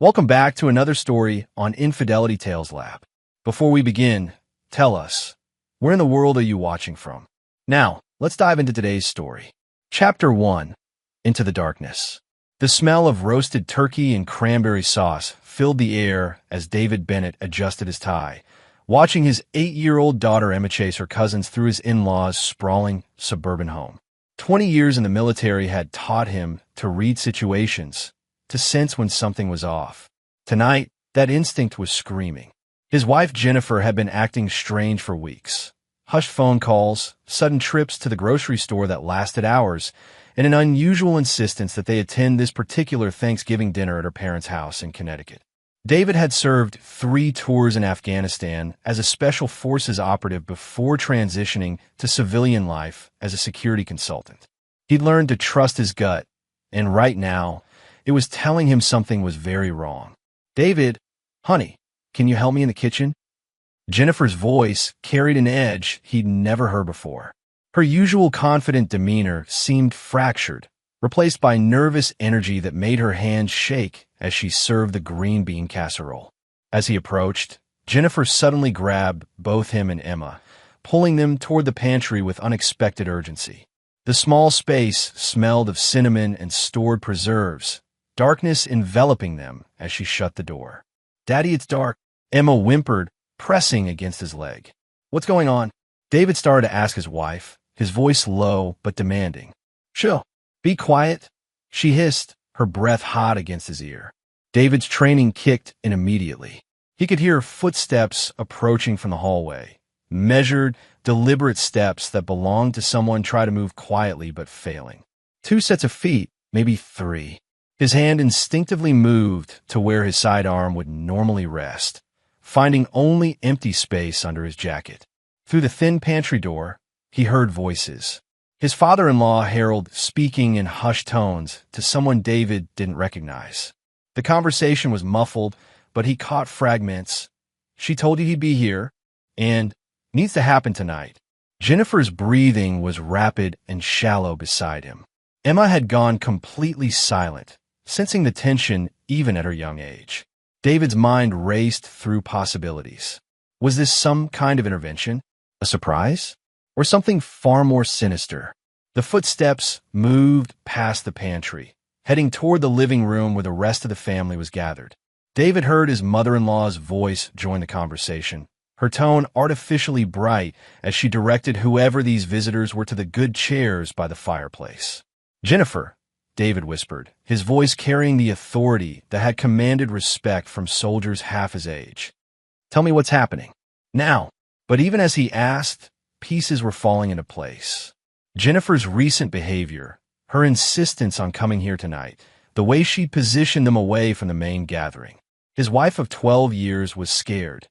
Welcome back to another story on Infidelity Tales Lab. Before we begin, tell us, where in the world are you watching from? Now, let's dive into today's story. Chapter 1, Into the Darkness. The smell of roasted turkey and cranberry sauce filled the air as David Bennett adjusted his tie, watching his 8-year-old daughter Emma chase her cousins through his in-laws' sprawling suburban home. 20 years in the military had taught him to read situations, to sense when something was off. Tonight, that instinct was screaming. His wife Jennifer had been acting strange for weeks. Hushed phone calls, sudden trips to the grocery store that lasted hours, and an unusual insistence that they attend this particular Thanksgiving dinner at her parents' house in Connecticut. David had served 3 tours in Afghanistan as a special forces operative before transitioning to civilian life as a security consultant. He'd learned to trust his gut, and right now, it was telling him something was very wrong. "David, honey, can you help me in the kitchen?" Jennifer's voice carried an edge he'd never heard before. Her usual confident demeanor seemed fractured, replaced by nervous energy that made her hands shake as she served the green bean casserole. As he approached, Jennifer suddenly grabbed both him and Emma, pulling them toward the pantry with unexpected urgency. The small space smelled of cinnamon and stored preserves, darkness enveloping them as she shut the door. "Daddy, it's dark," Emma whimpered, pressing against his leg. "What's going on?" David started to ask his wife, his voice low but demanding. "Chill. Be quiet," she hissed, her breath hot against his ear. David's training kicked in immediately. He could hear footsteps approaching from the hallway, measured, deliberate steps that belonged to someone trying to move quietly but failing. 2 sets of feet, maybe 3. His hand instinctively moved to where his sidearm would normally rest, finding only empty space under his jacket. Through the thin pantry door, he heard voices. His father-in-law, Harold, speaking in hushed tones to someone David didn't recognize. The conversation was muffled, but he caught fragments. "She told you he'd be here," and "needs to happen tonight." Jennifer's breathing was rapid and shallow beside him. Emma had gone completely silent, sensing the tension even at her young age. David's mind raced through possibilities. Was this some kind of intervention? A surprise? Or something far more sinister? The footsteps moved past the pantry, heading toward the living room where the rest of the family was gathered. David heard his mother-in-law's voice join the conversation, her tone artificially bright as she directed whoever these visitors were to the good chairs by the fireplace. "Jennifer," David whispered, his voice carrying the authority that had commanded respect from soldiers half his age. "Tell me what's happening. Now." But even as he asked, pieces were falling into place. Jennifer's recent behavior, her insistence on coming here tonight, the way she positioned them away from the main gathering. His wife of 12 years was scared,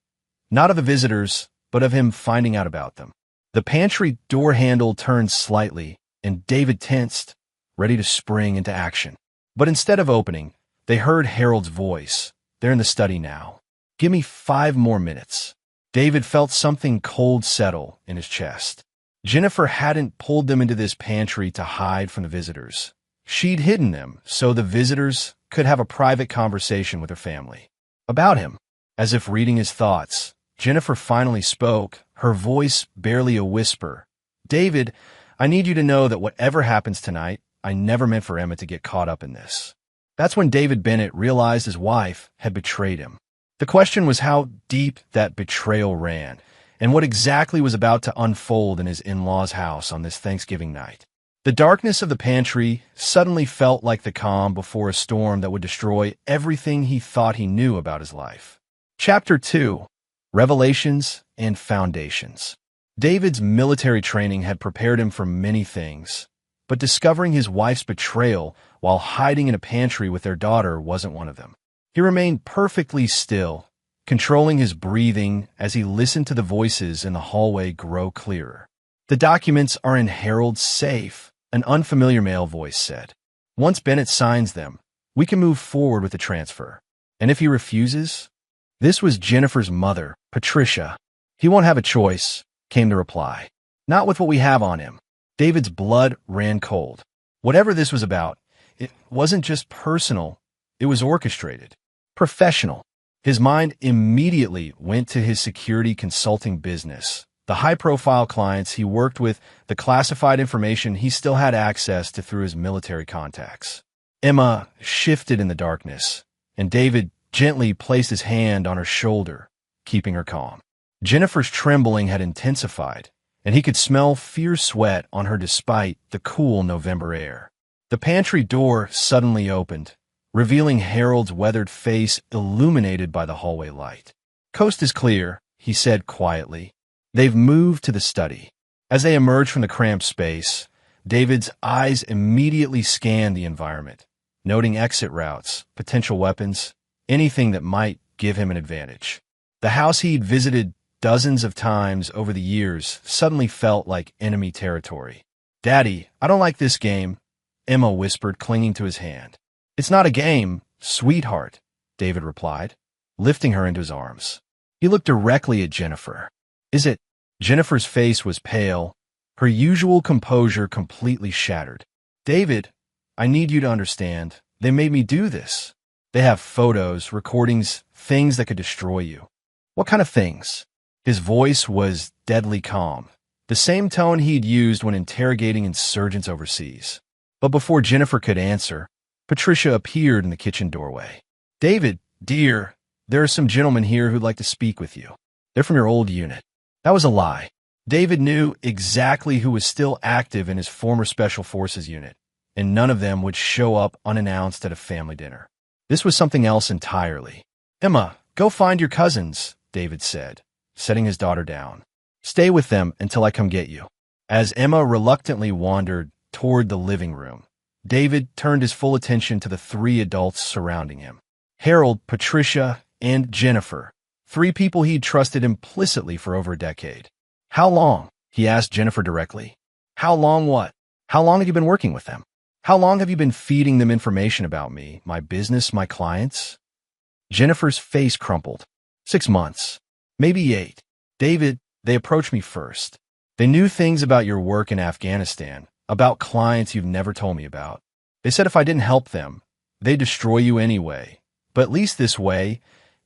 not of the visitors, but of him finding out about them. The pantry door handle turned slightly, and David tensed, ready to spring into action. But instead of opening, they heard Harold's voice. "They're in the study now. Give me 5 more minutes." David felt something cold settle in his chest. Jennifer hadn't pulled them into this pantry to hide from the visitors. She'd hidden them so the visitors could have a private conversation with her family. About him. As if reading his thoughts, Jennifer finally spoke, her voice barely a whisper. "David, I need you to know that whatever happens tonight, I never meant for Emma to get caught up in this." That's when David Bennett realized his wife had betrayed him. The question was how deep that betrayal ran, and what exactly was about to unfold in his in-laws' house on this Thanksgiving night. The darkness of the pantry suddenly felt like the calm before a storm that would destroy everything he thought he knew about his life. Chapter 2, Revelations and Foundations. David's military training had prepared him for many things, but discovering his wife's betrayal while hiding in a pantry with their daughter wasn't one of them. He remained perfectly still, controlling his breathing as he listened to the voices in the hallway grow clearer. "The documents are in Harold's safe," an unfamiliar male voice said. "Once Bennett signs them, we can move forward with the transfer. And if he refuses?" This was Jennifer's mother, Patricia. "He won't have a choice," came the reply. "Not with what we have on him." David's blood ran cold. Whatever this was about, it wasn't just personal, it was orchestrated. Professional. His mind immediately went to his security consulting business, the high-profile clients he worked with, the classified information he still had access to through his military contacts. Emma shifted in the darkness, and David gently placed his hand on her shoulder, keeping her calm. Jennifer's trembling had intensified, and he could smell fierce sweat on her despite the cool November air. The pantry door suddenly opened, revealing Harold's weathered face illuminated by the hallway light. "Coast is clear," he said quietly. "They've moved to the study." As they emerged from the cramped space, David's eyes immediately scanned the environment, noting exit routes, potential weapons, anything that might give him an advantage. The house he'd visited dozens of times over the years suddenly felt like enemy territory. "Daddy, I don't like this game," Emma whispered, clinging to his hand. "It's not a game, sweetheart," David replied, lifting her into his arms. He looked directly at Jennifer. "Is it?" Jennifer's face was pale, her usual composure completely shattered. "David, I need you to understand. They made me do this. They have photos, recordings, things that could destroy you." "What kind of things?" His voice was deadly calm, the same tone he'd used when interrogating insurgents overseas. But before Jennifer could answer, Patricia appeared in the kitchen doorway. "David, dear, there are some gentlemen here who'd like to speak with you. They're from your old unit." That was a lie. David knew exactly who was still active in his former Special Forces unit, and none of them would show up unannounced at a family dinner. This was something else entirely. "Emma, go find your cousins," David said, setting his daughter down. "Stay with them until I come get you." As Emma reluctantly wandered toward the living room, David turned his full attention to the three adults surrounding him. Harold, Patricia, and Jennifer, three people he'd trusted implicitly for over a decade. "How long?" he asked Jennifer directly. "How long what? How long have you been working with them? How long have you been feeding them information about me, my business, my clients?" Jennifer's face crumpled. 6 months. Maybe 8. "David, they approached me first. They knew things about your work in Afghanistan, about clients you've never told me about. They said if I didn't help them, they'd destroy you anyway. But at least this way,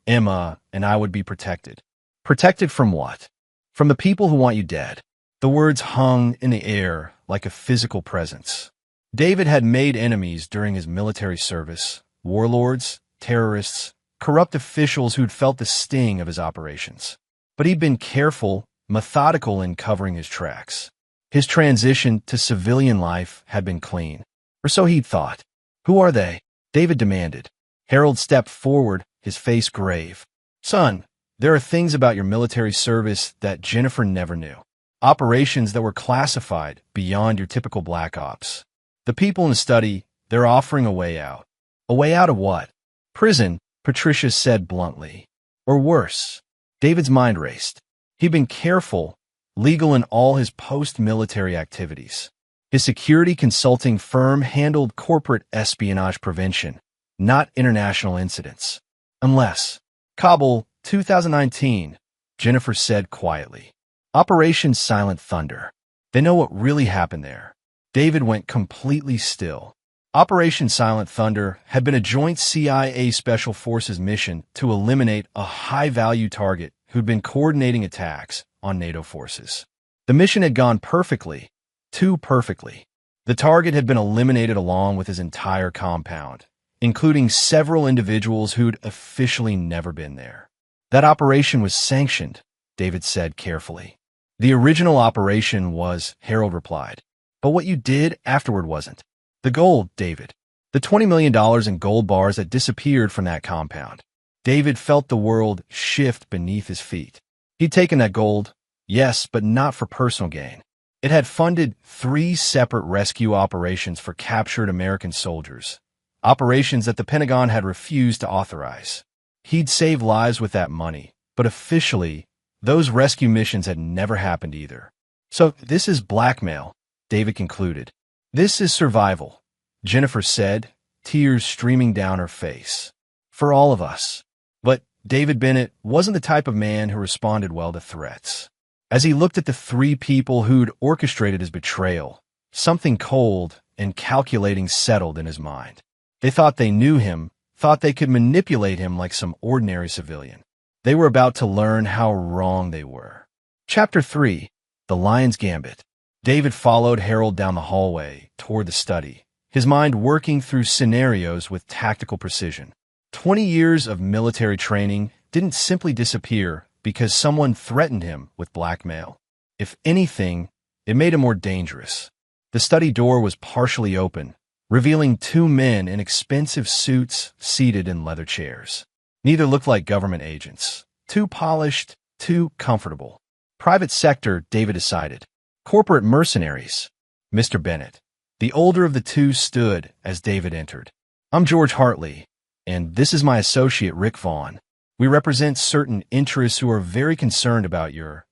Emma and I would be protected." "Protected from what?" "From the people who want you dead." The words hung in the air like a physical presence. David had made enemies during his military service, warlords, terrorists, corrupt officials who'd felt the sting of his operations. But he'd been careful, methodical in covering his tracks. His transition to civilian life had been clean, or so he'd thought. "Who are they?" David demanded. Harold stepped forward, his face grave. "Son, there are things about your military service that Jennifer never knew. Operations that were classified beyond your typical black ops. The people in the study, they're offering a way out." "A way out of what?" "Prison," Patricia said bluntly. "Or worse." David's mind raced. He'd been careful, legal in all his post-military activities. His security consulting firm handled corporate espionage prevention, not international incidents. "Unless." "Kabul, 2019, Jennifer said quietly. "Operation Silent Thunder. They know what really happened there." David went completely still. Operation Silent Thunder had been a joint CIA Special Forces mission to eliminate a high-value target who'd been coordinating attacks on NATO forces. The mission had gone perfectly, too perfectly. The target had been eliminated along with his entire compound, including several individuals who'd officially never been there. "That operation was sanctioned," David said carefully. "The original operation was," Harold replied. "But what you did afterward wasn't. The gold, David. The $20 million in gold bars that disappeared from that compound." David felt the world shift beneath his feet. He'd taken that gold, yes, but not for personal gain. It had funded 3 separate rescue operations for captured American soldiers, operations that the Pentagon had refused to authorize. He'd saved lives with that money, but officially, those rescue missions had never happened either. "So this is blackmail," David concluded. "This is survival," Jennifer said, tears streaming down her face. "For all of us." But David Bennett wasn't the type of man who responded well to threats. As he looked at the 3 people who'd orchestrated his betrayal, something cold and calculating settled in his mind. They thought they knew him, thought they could manipulate him like some ordinary civilian. They were about to learn how wrong they were. Chapter 3. The Lion's Gambit. David followed Harold down the hallway toward the study, his mind working through scenarios with tactical precision. 20 years of military training didn't simply disappear because someone threatened him with blackmail. If anything, it made him more dangerous. The study door was partially open, revealing two men in expensive suits seated in leather chairs. Neither looked like government agents. Too polished, too comfortable. Private sector, David decided. Corporate mercenaries. Mr. Bennett. The older of the two stood as David entered. I'm George Hartley, and this is my associate Rick Vaughn. We represent certain interests who are very concerned about your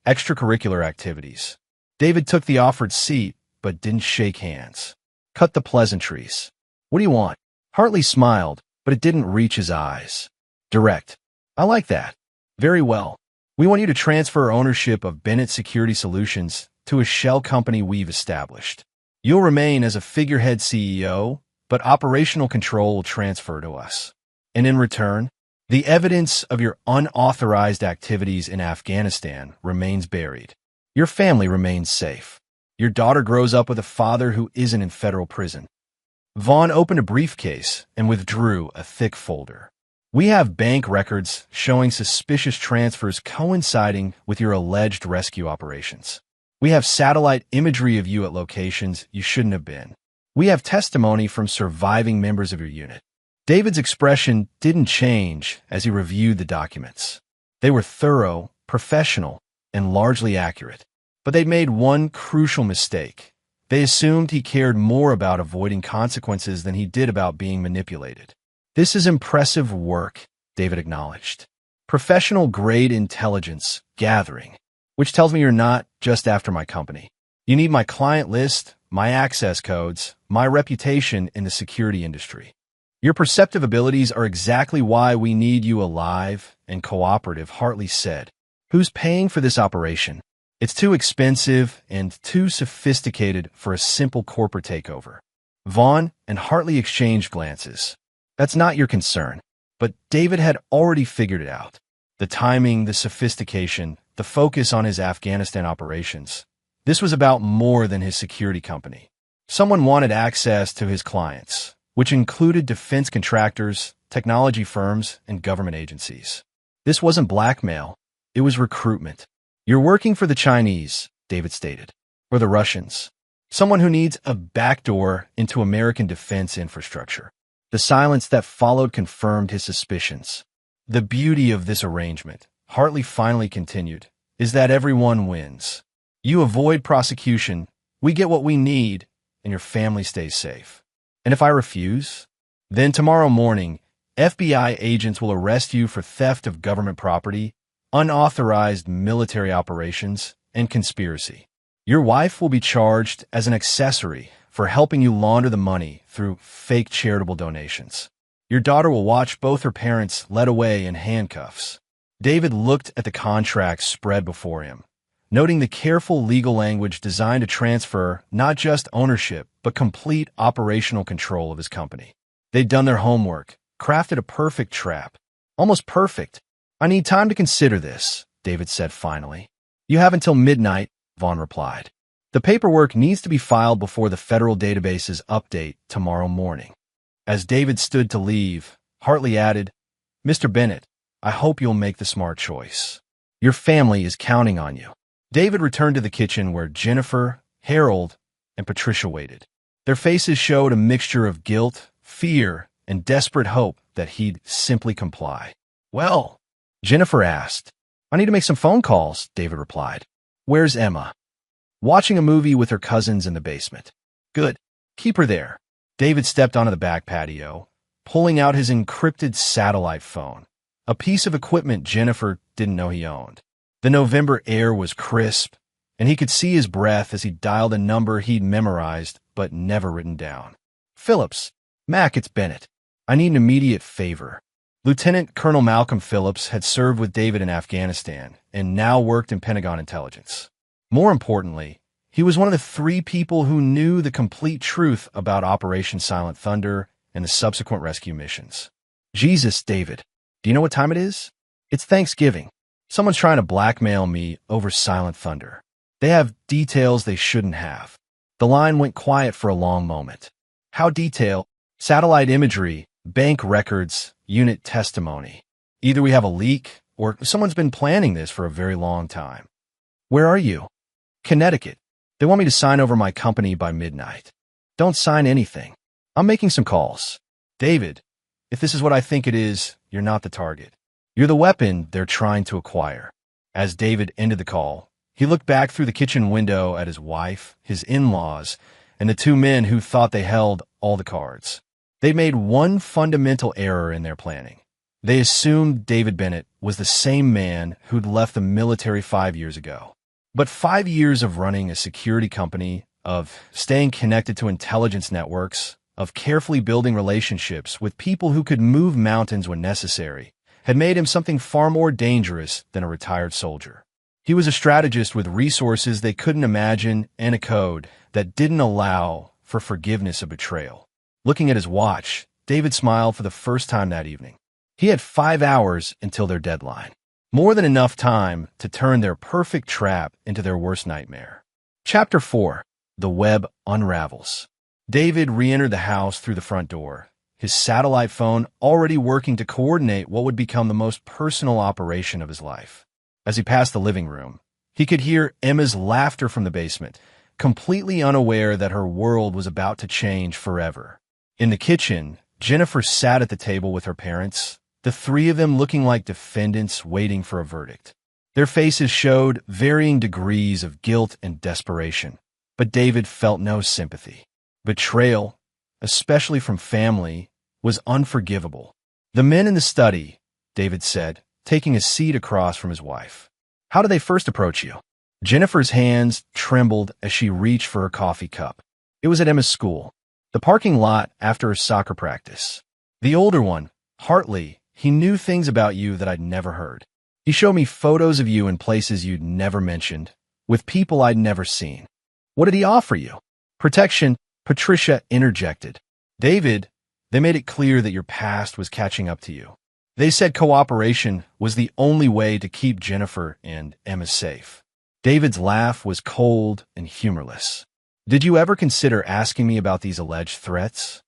extracurricular activities. David took the offered seat, but didn't shake hands. Cut the pleasantries. What do you want? Hartley smiled, but it didn't reach his eyes. Direct. I like that. Very well. We want you to transfer ownership of Bennett Security Solutions to a shell company we've established. You'll remain as a figurehead CEO, but operational control will transfer to us. And in return, the evidence of your unauthorized activities in Afghanistan remains buried. Your family remains safe. Your daughter grows up with a father who isn't in federal prison. Vaughn opened a briefcase and withdrew a thick folder. We have bank records showing suspicious transfers coinciding with your alleged rescue operations. We have satellite imagery of you at locations you shouldn't have been. We have testimony from surviving members of your unit. David's expression didn't change as he reviewed the documents. They were thorough, professional, and largely accurate. But they made one crucial mistake. They assumed he cared more about avoiding consequences than he did about being manipulated. This is impressive work, David acknowledged. Professional-grade intelligence gathering, which tells me you're not just after my company. You need my client list, my access codes, my reputation in the security industry. Your perceptive abilities are exactly why we need you alive and cooperative, Hartley said. Who's paying for this operation? It's too expensive and too sophisticated for a simple corporate takeover. Vaughn and Hartley exchanged glances. That's not your concern. But David had already figured it out. The timing, the sophistication, the focus on his Afghanistan operations. This was about more than his security company. Someone wanted access to his clients, which included defense contractors, technology firms, and government agencies. This wasn't blackmail. It was recruitment. You're working for the Chinese, David stated, or the Russians. Someone who needs a backdoor into American defense infrastructure. The silence that followed confirmed his suspicions. The beauty of this arrangement, Hartley finally continued, is that everyone wins. You avoid prosecution, we get what we need, and your family stays safe. And if I refuse, then tomorrow morning, FBI agents will arrest you for theft of government property, unauthorized military operations, and conspiracy. Your wife will be charged as an accessory for helping you launder the money through fake charitable donations. Your daughter will watch both her parents led away in handcuffs. David looked at the contract spread before him, noting the careful legal language designed to transfer not just ownership, but complete operational control of his company. They'd done their homework, crafted a perfect trap. Almost perfect. I need time to consider this, David said finally. You have until midnight, Vaughn replied. The paperwork needs to be filed before the federal databases update tomorrow morning. As David stood to leave, Hartley added, Mr. Bennett, I hope you'll make the smart choice. Your family is counting on you. David returned to the kitchen where Jennifer, Harold, and Patricia waited. Their faces showed a mixture of guilt, fear, and desperate hope that he'd simply comply. Well, Jennifer asked. I need to make some phone calls, David replied. Where's Emma? Watching a movie with her cousins in the basement. Good. Keep her there. David stepped onto the back patio, pulling out his encrypted satellite phone, a piece of equipment Jennifer didn't know he owned. The November air was crisp, and he could see his breath as he dialed a number he'd memorized but never written down. Phillips. Mac, it's Bennett. I need an immediate favor. Lieutenant Colonel Malcolm Phillips had served with David in Afghanistan and now worked in Pentagon intelligence. More importantly, he was one of the 3 people who knew the complete truth about Operation Silent Thunder and the subsequent rescue missions. Jesus, David, do you know what time it is? It's Thanksgiving. Someone's trying to blackmail me over Silent Thunder. They have details they shouldn't have. The line went quiet for a long moment. How detailed? Satellite imagery, bank records, unit testimony. Either we have a leak, or someone's been planning this for a very long time. Where are you? Connecticut. They want me to sign over my company by midnight. Don't sign anything. I'm making some calls. David, if this is what I think it is, you're not the target. You're the weapon they're trying to acquire. As David ended the call, he looked back through the kitchen window at his wife, his in-laws, and the two men who thought they held all the cards. They made one fundamental error in their planning. They assumed David Bennett was the same man who'd left the military 5 years ago. But 5 years of running a security company, of staying connected to intelligence networks, of carefully building relationships with people who could move mountains when necessary, had made him something far more dangerous than a retired soldier. He was a strategist with resources they couldn't imagine and a code that didn't allow for forgiveness of betrayal. Looking at his watch, David smiled for the first time that evening. He had 5 hours until their deadline. More than enough time to turn their perfect trap into their worst nightmare. Chapter 4. The Web Unravels. David re-entered the house through the front door, his satellite phone already working to coordinate what would become the most personal operation of his life. As he passed the living room, he could hear Emma's laughter from the basement, completely unaware that her world was about to change forever. In the kitchen, Jennifer sat at the table with her parents, the three of them looking like defendants waiting for a verdict. Their faces showed varying degrees of guilt and desperation, but David felt no sympathy. Betrayal, especially from family, was unforgivable. The men in the study, David said, taking a seat across from his wife. How did they first approach you? Jennifer's hands trembled as she reached for her coffee cup. It was at Emma's school, the parking lot after her soccer practice. The older one, Hartley, he knew things about you that I'd never heard. He showed me photos of you in places you'd never mentioned, with people I'd never seen. What did he offer you? Protection, Patricia interjected. David, they made it clear that your past was catching up to you. They said cooperation was the only way to keep Jennifer and Emma safe. David's laugh was cold and humorless. Did you ever consider asking me about these alleged threats?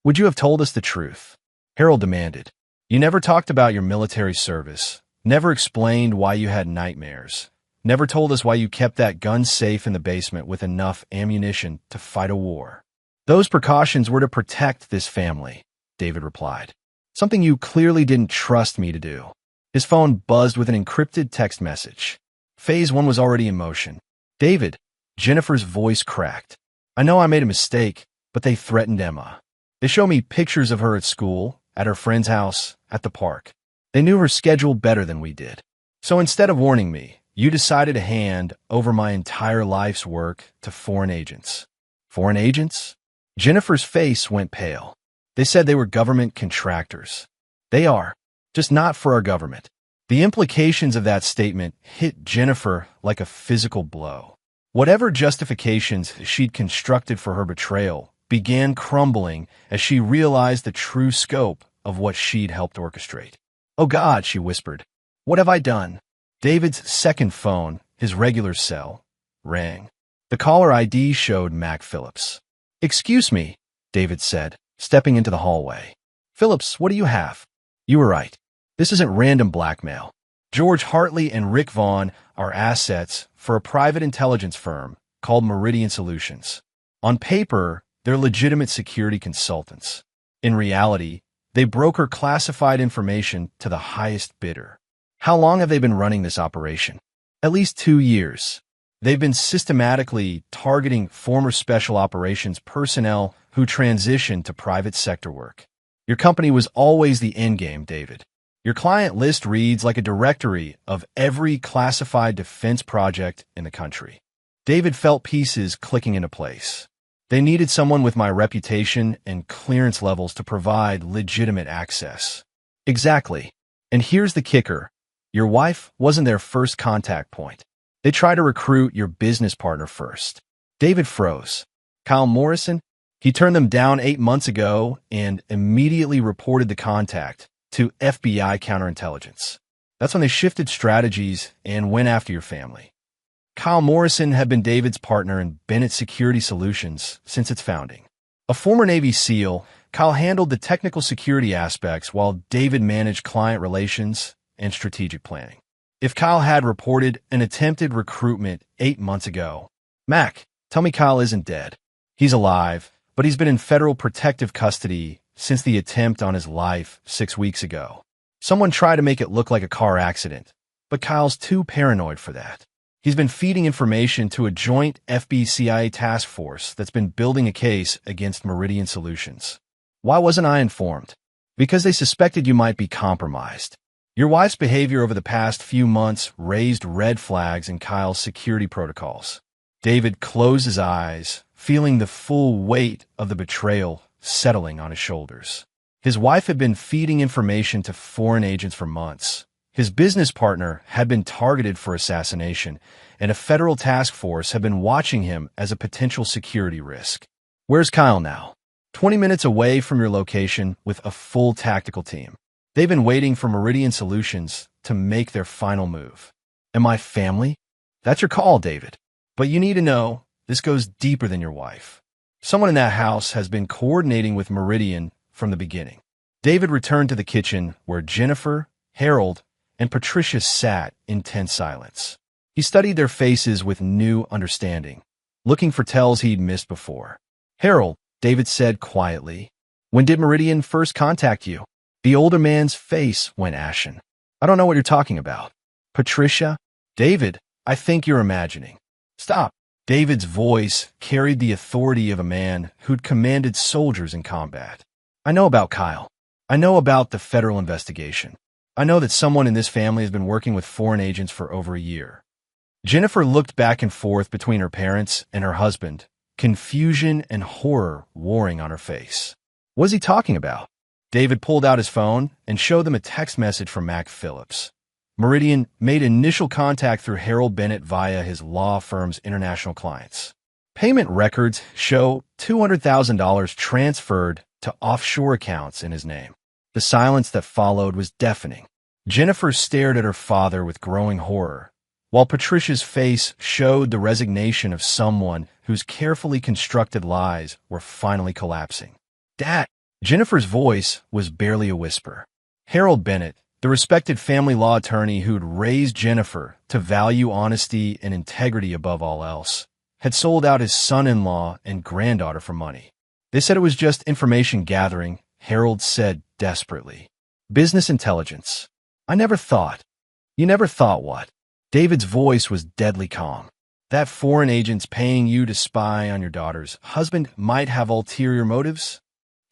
Would you have told us the truth? Harold demanded. You never talked about your military service, never explained why you had nightmares, never told us why you kept that gun safe in the basement with enough ammunition to fight a war. Those precautions were to protect this family, David replied. Something you clearly didn't trust me to do. His phone buzzed with an encrypted text message. Phase 1 was already in motion. David, Jennifer's voice cracked. I know I made a mistake, but they threatened Emma. They showed me pictures of her at school, at her friend's house, at the park. They knew her schedule better than we did. So instead of warning me, you decided to hand over my entire life's work to foreign agents. Foreign agents? Jennifer's face went pale. They said they were government contractors. They are, just not for our government. The implications of that statement hit Jennifer like a physical blow. Whatever justifications she'd constructed for her betrayal began crumbling as she realized the true scope of what she'd helped orchestrate. Oh God, she whispered. What have I done? David's second phone, his regular cell, rang. The caller ID showed Mac Phillips. Excuse me, David said, stepping into the hallway. Phillips, what do you have? You were right. This isn't random blackmail. George Hartley and Rick Vaughn are assets for a private intelligence firm called Meridian Solutions. On paper, they're legitimate security consultants. In reality, they broker classified information to the highest bidder. How long have they been running this operation? At least 2 years. They've been systematically targeting former special operations personnel who transitioned to private sector work. Your company was always the endgame, David. Your client list reads like a directory of every classified defense project in the country. David felt pieces clicking into place. They needed someone with my reputation and clearance levels to provide legitimate access. Exactly. And here's the kicker. Your wife wasn't their first contact point. They tried to recruit your business partner first. David froze. Kyle Morrison? He turned them down 8 months ago and immediately reported the contact to FBI counterintelligence. That's when they shifted strategies and went after your family. Kyle Morrison had been David's partner in Bennett Security Solutions since its founding. A former Navy SEAL, Kyle handled the technical security aspects while David managed client relations and strategic planning. If Kyle had reported an attempted recruitment 8 months ago, Mac, tell me Kyle isn't dead. He's alive, but he's been in federal protective custody since the attempt on his life 6 weeks ago. Someone tried to make it look like a car accident, but Kyle's too paranoid for that. He's been feeding information to a joint FBI task force that's been building a case against Meridian Solutions. Why wasn't I informed? Because they suspected you might be compromised. Your wife's behavior over the past few months raised red flags in Kyle's security protocols. David closed his eyes, feeling the full weight of the betrayal settling on his shoulders. His wife had been feeding information to foreign agents for months. His business partner had been targeted for assassination, and a federal task force had been watching him as a potential security risk. Where's Kyle now? 20 minutes away from your location with a full tactical team. They've been waiting for Meridian Solutions to make their final move. Am I family? That's your call, David. But you need to know, this goes deeper than your wife. Someone in that house has been coordinating with Meridian from the beginning. David returned to the kitchen where Jennifer, Harold, and Patricia sat in tense silence. He studied their faces with new understanding, looking for tells he'd missed before. Harold, David said quietly, when did Meridian first contact you? The older man's face went ashen. I don't know what you're talking about. Patricia? David, I think you're imagining. Stop. David's voice carried the authority of a man who'd commanded soldiers in combat. I know about Kyle. I know about the federal investigation. I know that someone in this family has been working with foreign agents for over a year. Jennifer looked back and forth between her parents and her husband, confusion and horror warring on her face. What was he talking about? David pulled out his phone and showed them a text message from Mac Phillips. Meridian made initial contact through Harold Bennett via his law firm's international clients. Payment records show $200,000 transferred to offshore accounts in his name. The silence that followed was deafening. Jennifer stared at her father with growing horror, while Patricia's face showed the resignation of someone whose carefully constructed lies were finally collapsing. Dad! Jennifer's voice was barely a whisper. Harold Bennett, the respected family law attorney who'd raised Jennifer to value honesty and integrity above all else, had sold out his son-in-law and granddaughter for money. They said it was just information gathering, Harold said desperately. Business intelligence. I never thought. You never thought what? David's voice was deadly calm. That foreign agent's paying you to spy on your daughter's husband might have ulterior motives?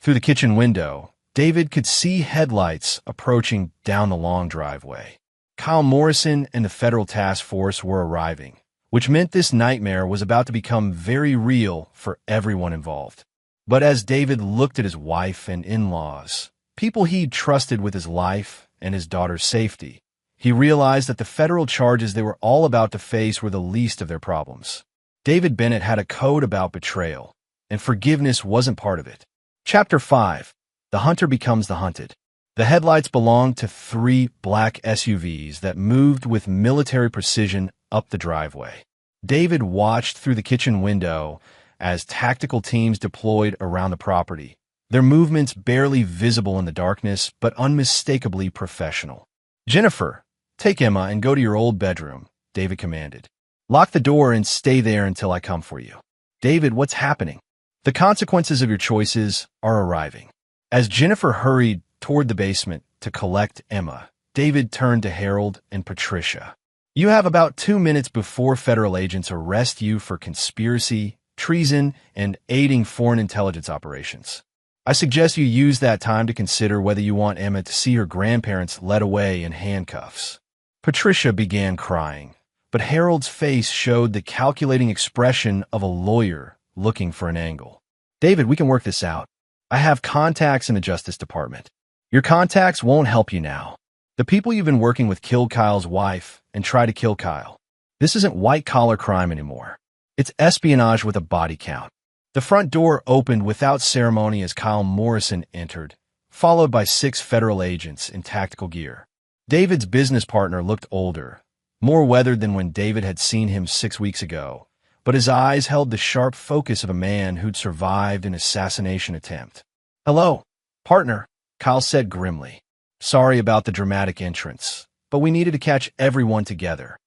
Through the kitchen window, David could see headlights approaching down the long driveway. Kyle Morrison and the federal task force were arriving, which meant this nightmare was about to become very real for everyone involved. But as David looked at his wife and in-laws, people he'd trusted with his life and his daughter's safety, he realized that the federal charges they were all about to face were the least of their problems. David Bennett had a code about betrayal, and forgiveness wasn't part of it. Chapter 5. The Hunter Becomes the Hunted. The headlights belonged to 3 black SUVs that moved with military precision up the driveway. David watched through the kitchen window as tactical teams deployed around the property, their movements barely visible in the darkness but unmistakably professional. Jennifer, take Emma and go to your old bedroom, David commanded. Lock the door and stay there until I come for you. David, what's happening? The consequences of your choices are arriving. As Jennifer hurried toward the basement to collect Emma, David turned to Harold and Patricia. You have about 2 minutes before federal agents arrest you for conspiracy, treason, and aiding foreign intelligence operations. I suggest you use that time to consider whether you want Emma to see her grandparents led away in handcuffs. Patricia began crying, but Harold's face showed the calculating expression of a lawyer looking for an angle. David, we can work this out. I have contacts in the Justice Department. Your contacts won't help you now. The people you've been working with killed Kyle's wife and tried to kill Kyle. This isn't white-collar crime anymore. It's espionage with a body count. The front door opened without ceremony as Kyle Morrison entered, followed by 6 federal agents in tactical gear. David's business partner looked older, more weathered than when David had seen him 6 weeks ago, but his eyes held the sharp focus of a man who'd survived an assassination attempt. "Hello, partner," Kyle said grimly. "Sorry about the dramatic entrance, but we needed to catch everyone together."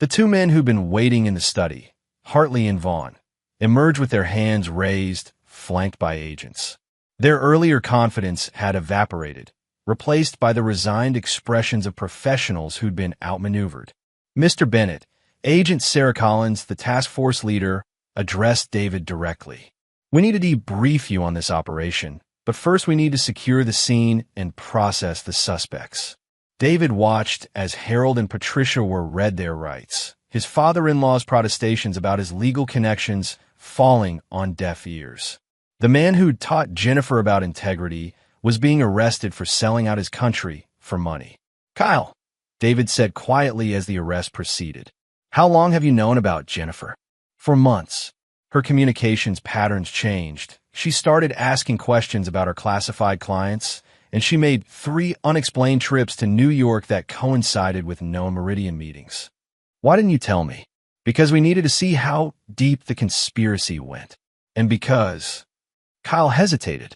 The 2 men who'd been waiting in the study, Hartley and Vaughn, emerged with their hands raised, flanked by agents. Their earlier confidence had evaporated, replaced by the resigned expressions of professionals who'd been outmaneuvered. Mr. Bennett, Agent Sarah Collins, the task force leader, addressed David directly. "We need to debrief you on this operation, but first we need to secure the scene and process the suspects." David watched as Harold and Patricia were read their rights, his father-in-law's protestations about his legal connections falling on deaf ears. The man who'd taught Jennifer about integrity was being arrested for selling out his country for money. "Kyle," David said quietly as the arrest proceeded, "how long have you known about Jennifer?" "For months." Her communications patterns changed. She started asking questions about her classified clients, and she made 3 unexplained trips to New York that coincided with no Meridian meetings. "Why didn't you tell me?" "Because we needed to see how deep the conspiracy went. And because—" Kyle hesitated.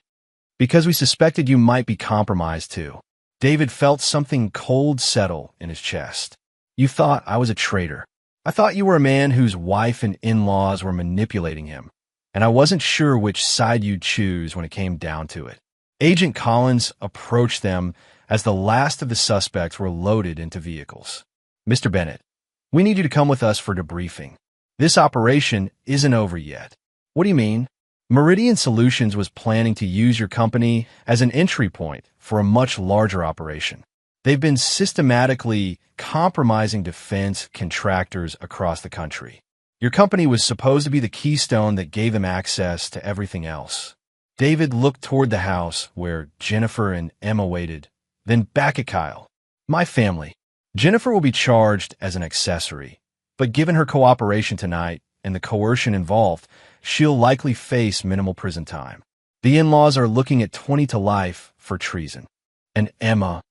"Because we suspected you might be compromised too." David felt something cold settle in his chest. "You thought I was a traitor. I thought you were a man whose wife and in-laws were manipulating him, and I wasn't sure which side you'd choose when it came down to it." Agent Collins approached them as the last of the suspects were loaded into vehicles. "Mr. Bennett, we need you to come with us for debriefing. This operation isn't over yet." "What do you mean?" "Meridian Solutions was planning to use your company as an entry point for a much larger operation. They've been systematically compromising defense contractors across the country. Your company was supposed to be the keystone that gave them access to everything else." David looked toward the house where Jennifer and Emma waited, then back at Kyle. "My family. Jennifer will be charged as an accessory, but given her cooperation tonight and the coercion involved, she'll likely face minimal prison time. The in-laws are looking at 20 to life for treason. And Emma,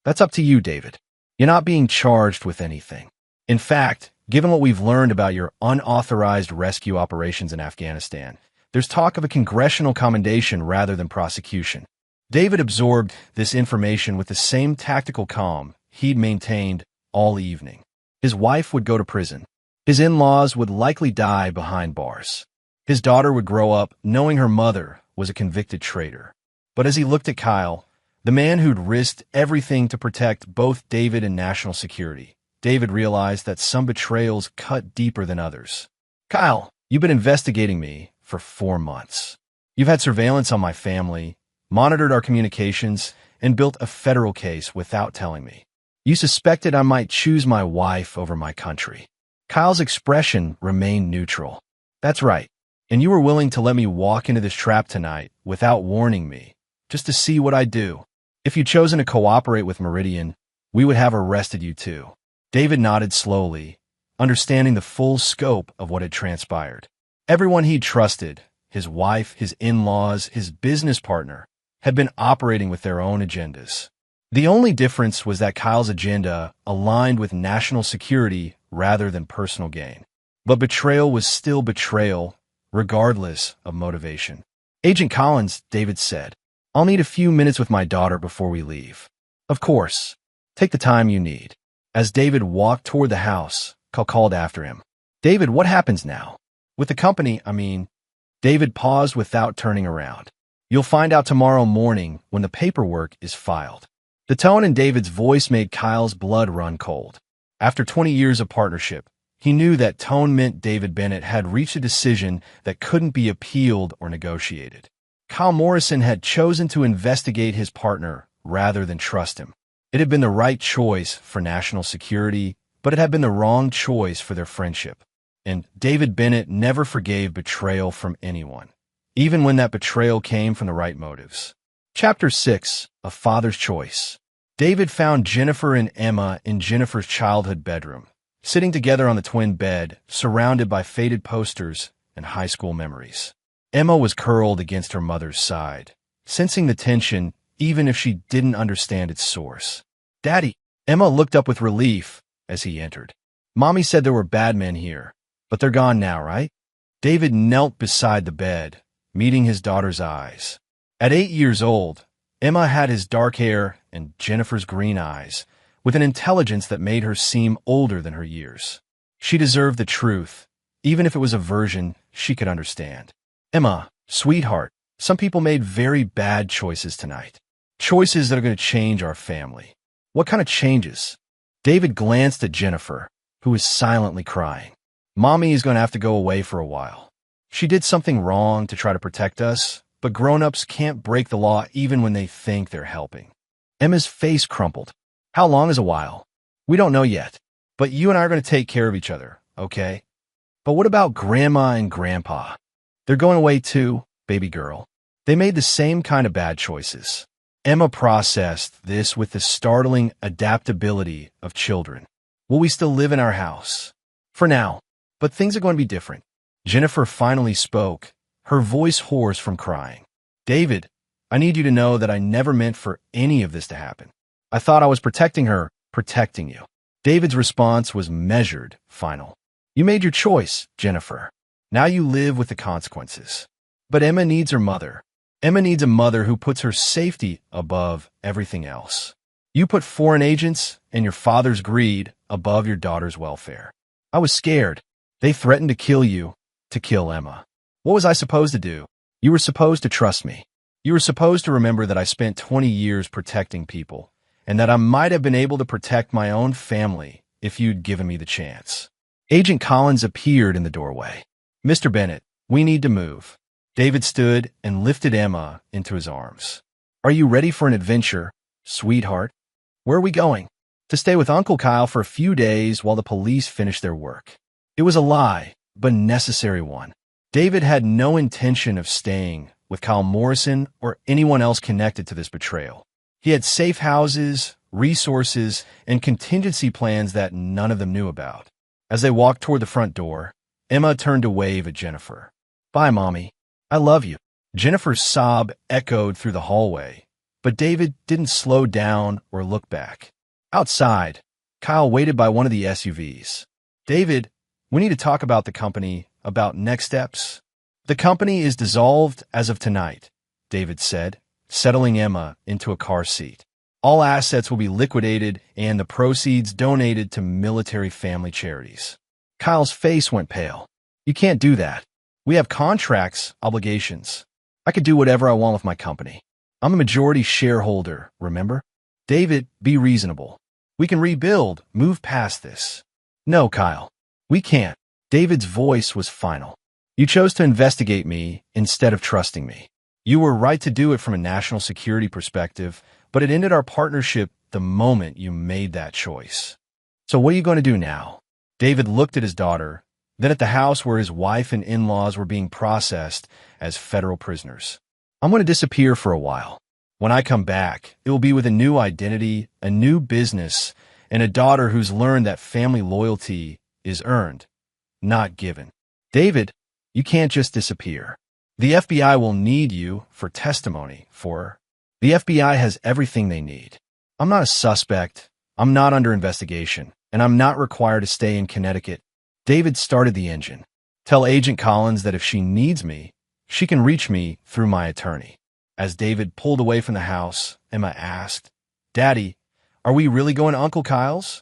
that's up to you, David. You're not being charged with anything. In fact, given what we've learned about your unauthorized rescue operations in Afghanistan, there's talk of a congressional commendation rather than prosecution." David absorbed this information with the same tactical calm he'd maintained all evening. His wife would go to prison. His in-laws would likely die behind bars. His daughter would grow up knowing her mother was a convicted traitor. But as he looked at Kyle, the man who'd risked everything to protect both David and national security, David realized that some betrayals cut deeper than others. "Kyle, you've been investigating me for 4 months. You've had surveillance on my family, monitored our communications, and built a federal case without telling me. You suspected I might choose my wife over my country." Kyle's expression remained neutral. "That's right. And you were willing to let me walk into this trap tonight without warning me, just to see what I'd do. If you'd chosen to cooperate with Meridian, we would have arrested you too." David nodded slowly, understanding the full scope of what had transpired. Everyone he'd trusted, his wife, his in-laws, his business partner, had been operating with their own agendas. The only difference was that Kyle's agenda aligned with national security rather than personal gain. But betrayal was still betrayal, regardless of motivation. "Agent Collins," David said, "I'll need a few minutes with my daughter before we leave." "Of course. Take the time you need." As David walked toward the house, Kyle called after him. "David, what happens now? With the company, I mean." David paused without turning around. "You'll find out tomorrow morning when the paperwork is filed." The tone in David's voice made Kyle's blood run cold. After 20 years of partnership, he knew that tone meant David Bennett had reached a decision that couldn't be appealed or negotiated. Kyle Morrison had chosen to investigate his partner rather than trust him. It had been the right choice for national security, but it had been the wrong choice for their friendship. And David Bennett never forgave betrayal from anyone, even when that betrayal came from the right motives. Chapter 6, A Father's Choice. David found Jennifer and Emma in Jennifer's childhood bedroom, sitting together on the twin bed, surrounded by faded posters and high school memories. Emma was curled against her mother's side, sensing the tension even if she didn't understand its source. "Daddy!" Emma looked up with relief as he entered. "Mommy said there were bad men here, but they're gone now, right?" David knelt beside the bed, meeting his daughter's eyes. At 8 years old, Emma had his dark hair and Jennifer's green eyes, with an intelligence that made her seem older than her years. She deserved the truth, even if it was a version she could understand. "Emma, sweetheart, some people made very bad choices tonight. Choices that are going to change our family." "What kind of changes?" David glanced at Jennifer, who was silently crying. "Mommy is going to have to go away for a while. She did something wrong to try to protect us, but grown-ups can't break the law even when they think they're helping." Emma's face crumpled. "How long is a while?" "We don't know yet, but you and I are going to take care of each other, okay?" "But what about Grandma and Grandpa? They're going away too, baby girl. They made the same kind of bad choices." Emma processed this with the startling adaptability of children. "Will we still live in our house?" "For now, but things are going to be different." Jennifer finally spoke, her voice hoarse from crying. "David, I need you to know that I never meant for any of this to happen. I thought I was protecting her, protecting you." David's response was measured, final. "You made your choice, Jennifer. Now you live with the consequences." But Emma needs her mother. Emma needs a mother who puts her safety above everything else. You put foreign agents and your father's greed above your daughter's welfare. I was scared. They threatened to kill you, to kill Emma. What was I supposed to do? You were supposed to trust me. You were supposed to remember that I spent 20 years protecting people, and that I might have been able to protect my own family if you'd given me the chance. Agent Collins appeared in the doorway. "Mr. Bennett, we need to move." David stood and lifted Emma into his arms. "Are you ready for an adventure, sweetheart?" "Where are we going?" "To stay with Uncle Kyle for a few days while the police finish their work." It was a lie, but necessary one. David had no intention of staying with Kyle Morrison or anyone else connected to this betrayal. He had safe houses, resources, and contingency plans that none of them knew about. As they walked toward the front door, Emma turned to wave at Jennifer. "Bye, Mommy. I love you." Jennifer's sob echoed through the hallway, but David didn't slow down or look back. Outside, Kyle waited by one of the SUVs. "David, we need to talk about the company, about next steps." "The company is dissolved as of tonight," David said, settling Emma into a car seat. "All assets will be liquidated and the proceeds donated to military family charities." Kyle's face went pale. "You can't do that. We have contracts, obligations. I could do whatever I want with my company. I'm a majority shareholder, remember?" "David, be reasonable. We can rebuild, move past this." "No, Kyle, we can't." David's voice was final. "You chose to investigate me instead of trusting me. You were right to do it from a national security perspective, but it ended our partnership the moment you made that choice. So what are you going to do now?" David looked at his daughter, then at the house where his wife and in-laws were being processed as federal prisoners. "I'm going to disappear for a while. When I come back, it will be with a new identity, a new business, and a daughter who's learned that family loyalty is earned, not given." "David, you can't just disappear. The FBI will need you for testimony for... The FBI has everything they need. I'm not a suspect, I'm not under investigation, and I'm not required to stay in Connecticut." David started the engine. "Tell Agent Collins that if she needs me, she can reach me through my attorney." As David pulled away from the house, Emma asked, "Daddy, are we really going to Uncle Kyle's?"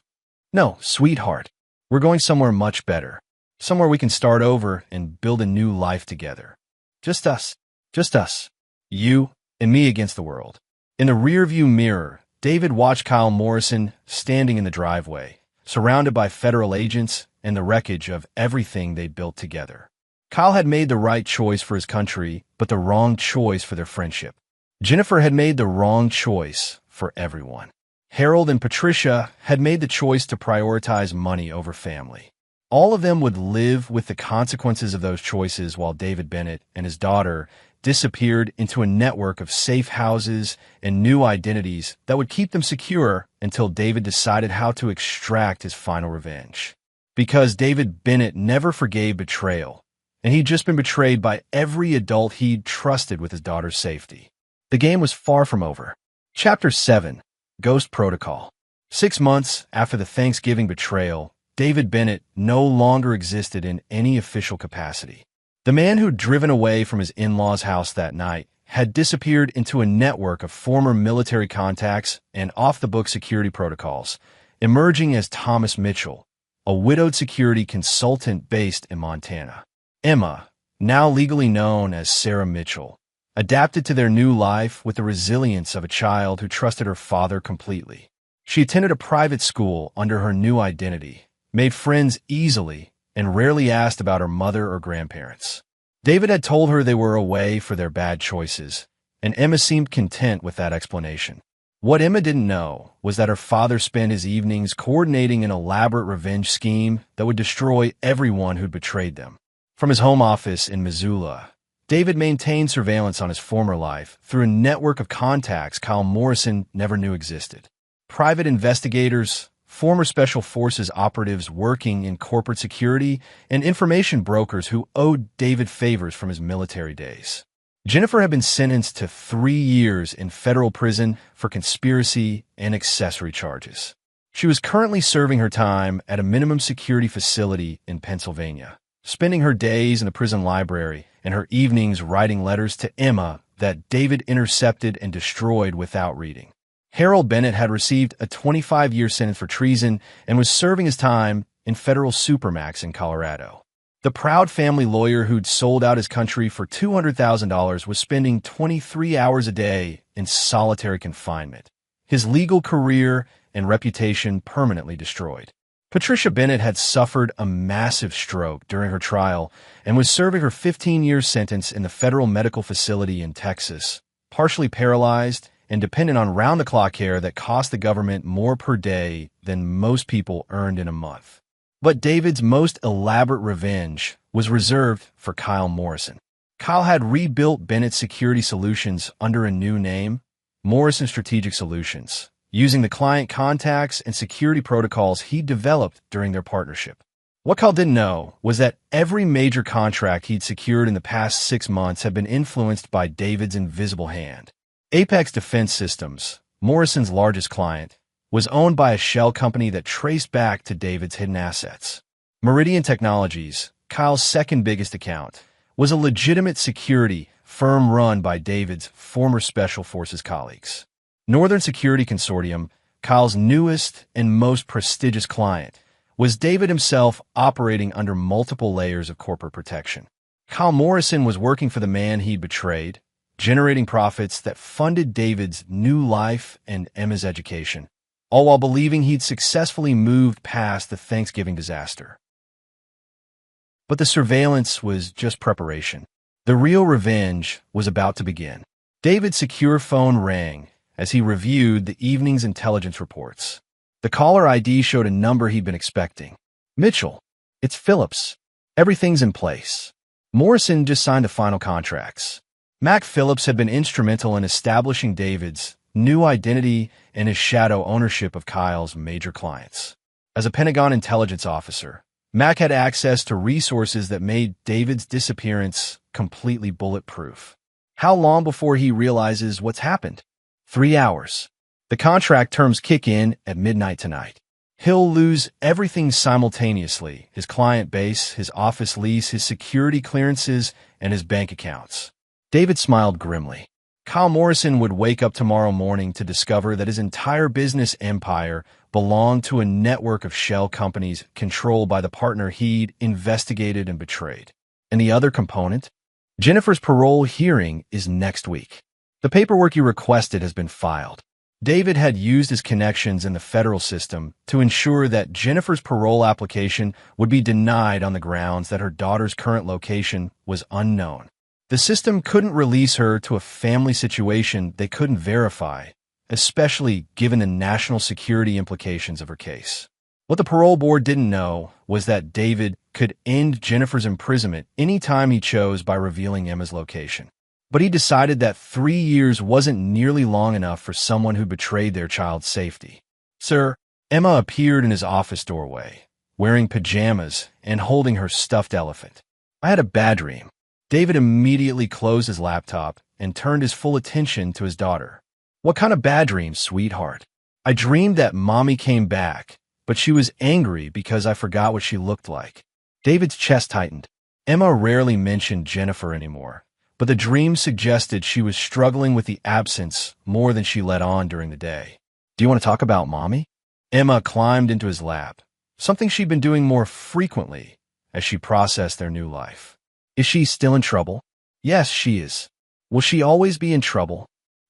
"No, sweetheart. We're going somewhere much better. Somewhere we can start over and build a new life together. Just us. Just us. You and me against the world." In the rearview mirror, David watched Kyle Morrison standing in the driveway, surrounded by federal agents and the wreckage of everything they'd built together. Kyle had made the right choice for his country, but the wrong choice for their friendship. Jennifer had made the wrong choice for everyone. Harold and Patricia had made the choice to prioritize money over family. All of them would live with the consequences of those choices while David Bennett and his daughter disappeared into a network of safe houses and new identities that would keep them secure until David decided how to extract his final revenge. Because David Bennett never forgave betrayal, and he'd just been betrayed by every adult he'd trusted with his daughter's safety. The game was far from over. Chapter 7. Ghost Protocol. 6 months after the Thanksgiving betrayal, David Bennett no longer existed in any official capacity. The man who'd driven away from his in-laws' house that night had disappeared into a network of former military contacts and off-the-book security protocols, emerging as Thomas Mitchell, a widowed security consultant based in Montana. Emma, now legally known as Sarah Mitchell, adapted to their new life with the resilience of a child who trusted her father completely. She attended a private school under her new identity, made friends easily, and rarely asked about her mother or grandparents. David had told her they were away for their bad choices, and Emma seemed content with that explanation. What Emma didn't know was that her father spent his evenings coordinating an elaborate revenge scheme that would destroy everyone who'd betrayed them. From his home office in Missoula, David maintained surveillance on his former life through a network of contacts Kyle Morrison never knew existed. Private investigators, former Special Forces operatives working in corporate security, and information brokers who owed David favors from his military days. Jennifer had been sentenced to 3 years in federal prison for conspiracy and accessory charges. She was currently serving her time at a minimum security facility in Pennsylvania, spending her days in the prison library and her evenings writing letters to Emma that David intercepted and destroyed without reading. Harold Bennett had received a 25-year sentence for treason and was serving his time in federal supermax in Colorado. The proud family lawyer who'd sold out his country for $200,000 was spending 23 hours a day in solitary confinement, his legal career and reputation permanently destroyed. Patricia Bennett had suffered a massive stroke during her trial and was serving her 15-year sentence in the federal medical facility in Texas, partially paralyzed and dependent on round-the-clock care that cost the government more per day than most people earned in a month. But David's most elaborate revenge was reserved for Kyle Morrison. Kyle had rebuilt Bennett's security solutions under a new name, Morrison Strategic Solutions, using the client contacts and security protocols he developed during their partnership. What Kyle didn't know was that every major contract he'd secured in the past 6 months had been influenced by David's invisible hand. Apex Defense Systems, Morrison's largest client, was owned by a shell company that traced back to David's hidden assets. Meridian Technologies, Kyle's second biggest account, was a legitimate security firm run by David's former Special Forces colleagues. Northern Security Consortium, Kyle's newest and most prestigious client, was David himself operating under multiple layers of corporate protection. Kyle Morrison was working for the man he'd betrayed, generating profits that funded David's new life and Emma's education, all while believing he'd successfully moved past the Thanksgiving disaster. But the surveillance was just preparation. The real revenge was about to begin. David's secure phone rang as he reviewed the evening's intelligence reports. The caller ID showed a number he'd been expecting. Mitchell, it's Phillips. Everything's in place. Morrison just signed the final contracts. Mac Phillips had been instrumental in establishing David's new identity and his shadow ownership of Kyle's major clients. As a Pentagon intelligence officer, Mac had access to resources that made David's disappearance completely bulletproof. How long before he realizes what's happened? 3 hours. The contract terms kick in at midnight tonight. He'll lose everything simultaneously: his client base, his office lease, his security clearances, and his bank accounts. David smiled grimly. Kyle Morrison would wake up tomorrow morning to discover that his entire business empire belonged to a network of shell companies controlled by the partner he'd investigated and betrayed. And the other component? Jennifer's parole hearing is next week. The paperwork you requested has been filed. David had used his connections in the federal system to ensure that Jennifer's parole application would be denied on the grounds that her daughter's current location was unknown. The system couldn't release her to a family situation they couldn't verify, especially given the national security implications of her case. What the parole board didn't know was that David could end Jennifer's imprisonment any time he chose by revealing Emma's location. But he decided that 3 years wasn't nearly long enough for someone who betrayed their child's safety. Sir, Emma appeared in his office doorway, wearing pajamas and holding her stuffed elephant. I had a bad dream. David immediately closed his laptop and turned his full attention to his daughter. What kind of bad dream, sweetheart? I dreamed that mommy came back, but she was angry because I forgot what she looked like. David's chest tightened. Emma rarely mentioned Jennifer anymore, but the dream suggested she was struggling with the absence more than she let on during the day. Do you want to talk about mommy? Emma climbed into his lap, something she'd been doing more frequently as she processed their new life. Is she still in trouble? Yes, she is. Will she always be in trouble?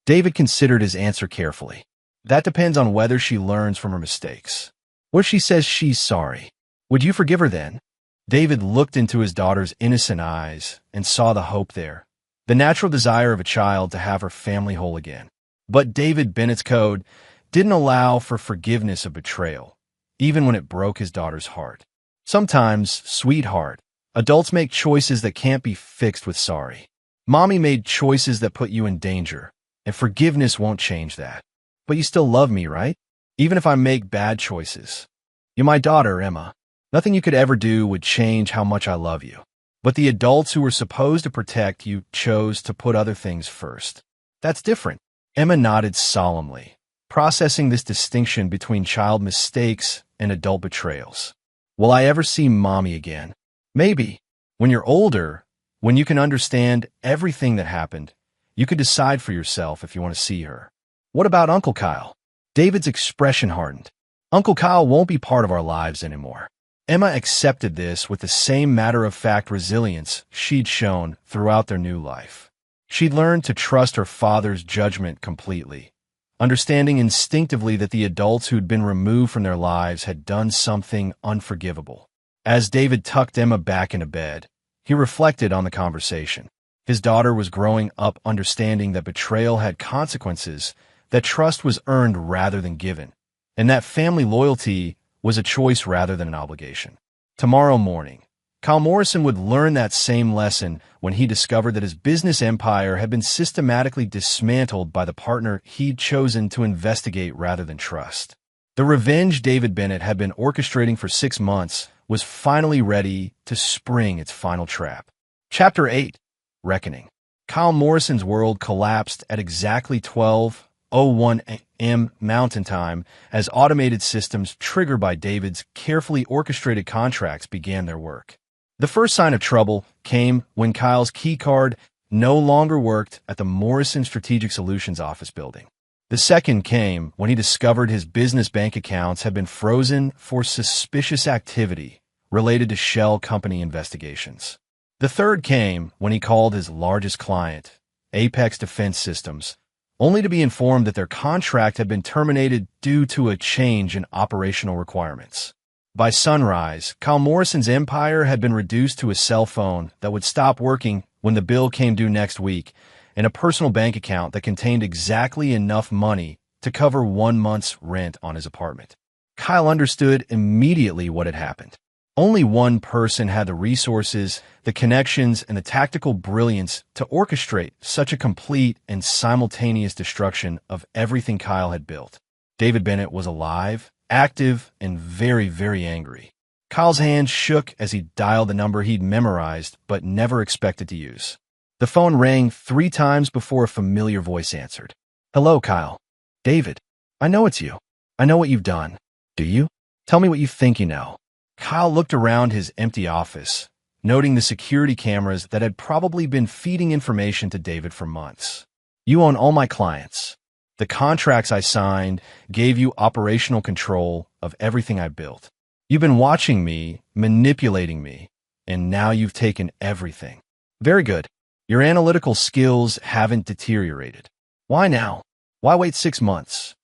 David considered his answer carefully. That depends on whether she learns from her mistakes. What if she says she's sorry? Would you forgive her then? David looked into his daughter's innocent eyes and saw the hope there, the natural desire of a child to have her family whole again. But David Bennett's code didn't allow for forgiveness of betrayal, even when it broke his daughter's heart. Sometimes, sweetheart, adults make choices that can't be fixed with sorry. Mommy made choices that put you in danger, and forgiveness won't change that. But you still love me, right? Even if I make bad choices. You're my daughter, Emma. Nothing you could ever do would change how much I love you. But the adults who were supposed to protect you chose to put other things first. That's different. Emma nodded solemnly, processing this distinction between child mistakes and adult betrayals. Will I ever see mommy again? Maybe. When you're older, when you can understand everything that happened, you could decide for yourself if you want to see her. What about Uncle Kyle? David's expression hardened. Uncle Kyle won't be part of our lives anymore. Emma accepted this with the same matter-of-fact resilience she'd shown throughout their new life. She'd learned to trust her father's judgment completely, understanding instinctively that the adults who'd been removed from their lives had done something unforgivable. As David tucked Emma back into bed, he reflected on the conversation. His daughter was growing up understanding that betrayal had consequences, that trust was earned rather than given, and that family loyalty was a choice rather than an obligation. Tomorrow morning, Kyle Morrison would learn that same lesson when he discovered that his business empire had been systematically dismantled by the partner he'd chosen to investigate rather than trust. The revenge David Bennett had been orchestrating for 6 months was finally ready to spring its final trap. Chapter 8. Reckoning. Kyle Morrison's world collapsed at exactly 12:01 a.m. Mountain Time as automated systems triggered by David's carefully orchestrated contracts began their work. The first sign of trouble came when Kyle's keycard no longer worked at the Morrison Strategic Solutions office building. The second came when he discovered his business bank accounts had been frozen for suspicious activity related to shell company investigations. The third came when he called his largest client, Apex Defense Systems, only to be informed that their contract had been terminated due to a change in operational requirements. By sunrise, Kyle Morrison's empire had been reduced to a cell phone that would stop working when the bill came due next week, and a personal bank account that contained exactly enough money to cover 1 month's rent on his apartment. Kyle understood immediately what had happened. Only one person had the resources, the connections, and the tactical brilliance to orchestrate such a complete and simultaneous destruction of everything Kyle had built. David Bennett was alive, active, and very, very angry. Kyle's hands shook as he dialed the number he'd memorized but never expected to use. The phone rang 3 times before a familiar voice answered. Hello, Kyle. David. I know it's you. I know what you've done. Do you? Tell me what you think you know. Kyle looked around his empty office, noting the security cameras that had probably been feeding information to David for months. You own all my clients. The contracts I signed gave you operational control of everything I built. You've been watching me, manipulating me, and now you've taken everything. Very good. Your analytical skills haven't deteriorated. Why now? Why wait 6 months?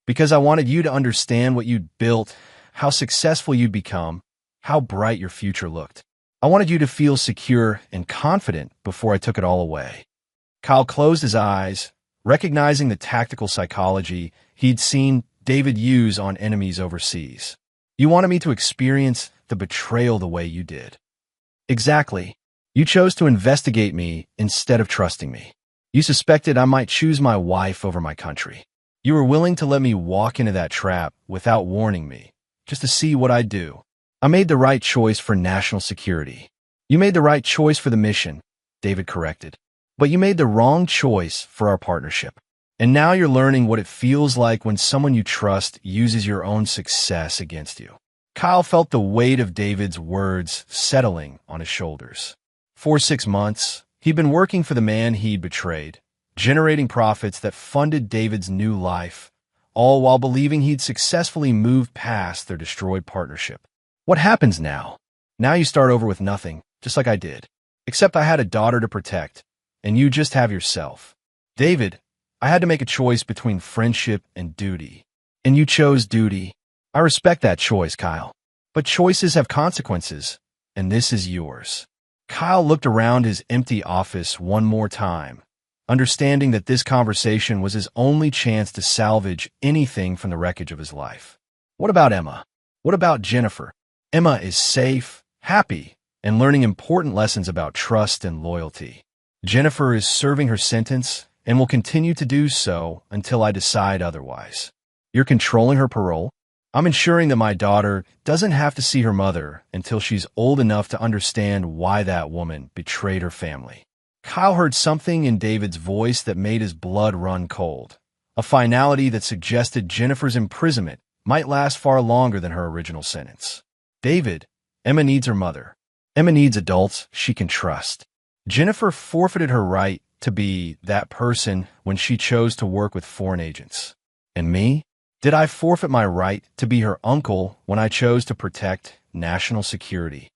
Because I wanted you to understand what you'd built, how successful you'd become, how bright your future looked. I wanted you to feel secure and confident before I took it all away. Kyle closed his eyes, recognizing the tactical psychology he'd seen David use on enemies overseas. You wanted me to experience the betrayal the way you did. Exactly. You chose to investigate me instead of trusting me. You suspected I might choose my wife over my country. You were willing to let me walk into that trap without warning me, just to see what I'd do. I made the right choice for national security. You made the right choice for the mission, David corrected. But you made the wrong choice for our partnership. And now you're learning what it feels like when someone you trust uses your own success against you. Kyle felt the weight of David's words settling on his shoulders. For 6 months, he'd been working for the man he'd betrayed, generating profits that funded David's new life, all while believing he'd successfully moved past their destroyed partnership. What happens now? Now you start over with nothing, just like I did. Except I had a daughter to protect, and you just have yourself. David, I had to make a choice between friendship and duty. And you chose duty. I respect that choice, Kyle. But choices have consequences, and this is yours. Kyle looked around his empty office one more time, understanding that this conversation was his only chance to salvage anything from the wreckage of his life. What about Emma? What about Jennifer? Emma is safe, happy, and learning important lessons about trust and loyalty. Jennifer is serving her sentence and will continue to do so until I decide otherwise. You're controlling her parole? I'm ensuring that my daughter doesn't have to see her mother until she's old enough to understand why that woman betrayed her family. Kyle heard something in David's voice that made his blood run cold, a finality that suggested Jennifer's imprisonment might last far longer than her original sentence. David, Emma needs her mother. Emma needs adults she can trust. Jennifer forfeited her right to be that person when she chose to work with foreign agents. And me? Did I forfeit my right to be her uncle when I chose to protect national security?